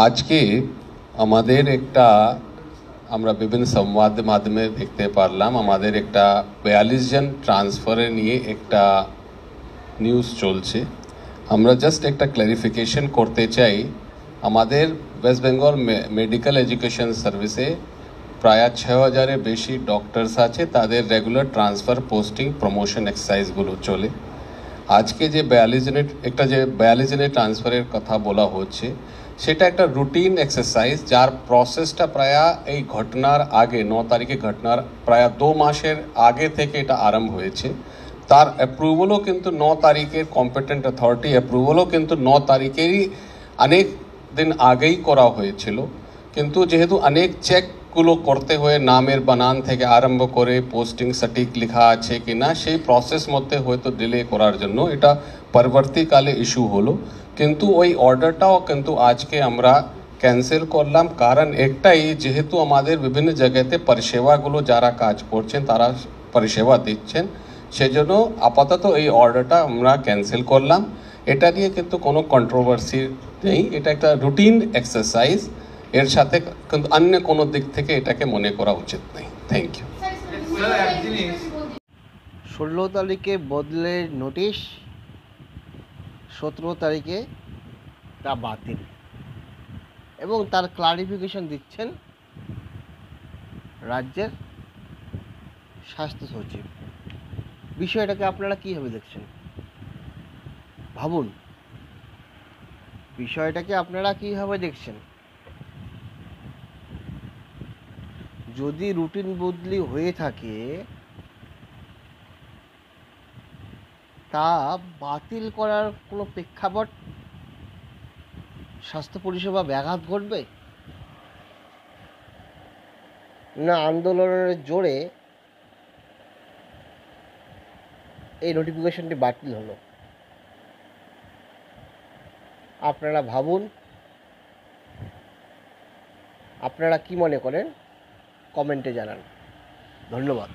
আজকে আমাদের একটা আমরা বিভিন্ন সংবাদ মাধ্যমে দেখতে পারলাম আমাদের একটা 42 জন ট্রান্সফারে নিয়ে একটা নিউজ চলছে। আমরা জাস্ট একটা ক্লারিফিকেশন করতে চাই। আমাদের ওয়েস্ট বেঙ্গল মেডিকেল এডুকেশন সার্ভিসে প্রায় 6000-এর বেশি ডক্টরস আছে, তাদের রেগুলার ট্রান্সফার পোস্টিং প্রমোশন এক্সারসাইজগুলো চলে। আজকে যে 42 জনের ট্রান্সফারের কথা বলা হচ্ছে সেটা একটা রুটিন এক্সারসাইজ, যার প্রসেসটা প্রায় এই ঘটনার আগে 9 তারিখে ঘটনার প্রায় 2 মাসের আগে থেকে এটা আরম্ভ হয়েছে। তার অ্যাপ্রুভালও কিন্তু 9 তারিখের কম্পিটেন্ট অথরিটি অ্যাপ্রুভালও কিন্তু 9 তারিখেরই অনেক দিন আগেই করা হয়েছিল। কিন্তু যেহেতু অনেক চেকগুলো করতে হয়ে নামের বানান থেকে আরম্ভ করে পোস্টিং সঠিক লেখা আছে কি না সেই প্রসেস মধ্যে হয়তো ডিলে করার জন্য এটা পরবর্তীকালে ইস্যু হলো। কিন্তু ওই অর্ডারটাও কিন্তু আজকে আমরা ক্যান্সেল করলাম, কারণ একটাই, যেহেতু আমাদের বিভিন্ন জায়গাতে পরিষেবাগুলো যারা কাজ করছেন তারা পরিষেবা দিচ্ছেন, সেজন্য আপাতত এই অর্ডারটা আমরা ক্যান্সেল করলাম। এটা নিয়ে কিন্তু কোনো কন্ট্রোভার্সি নেই, এটা একটা রুটিন এক্সারসাইজ, এর সাথে কিন্তু অন্য কোনো দিক থেকে এটাকে মনে করা উচিত নেই। Thank you. 16 তারিখে বদলের নোটিশ, 17 তারিখে তা বাতিল এবং তার ক্লারিফিকেশন দিচ্ছেন রাজ্যের স্বাস্থ্য সচিব। বিষয়টাকে আপনারা কীভাবে দেখছেন ভাবুন, বিষয়টাকে আপনারা কীভাবে দেখছেন? যদি রুটিন বদলি হয়ে থাকে তা বাতিল করার কোনো প্রেক্ষাপট স্বাস্থ্য পরিষেবা ব্যাঘাত ঘটবে না আন্দোলনের জোরে এই নোটিফিকেশনটি বাতিল হলো? আপনারা ভাবুন, আপনারা কি মনে করেন কমেন্টে জানান। ধন্যবাদ।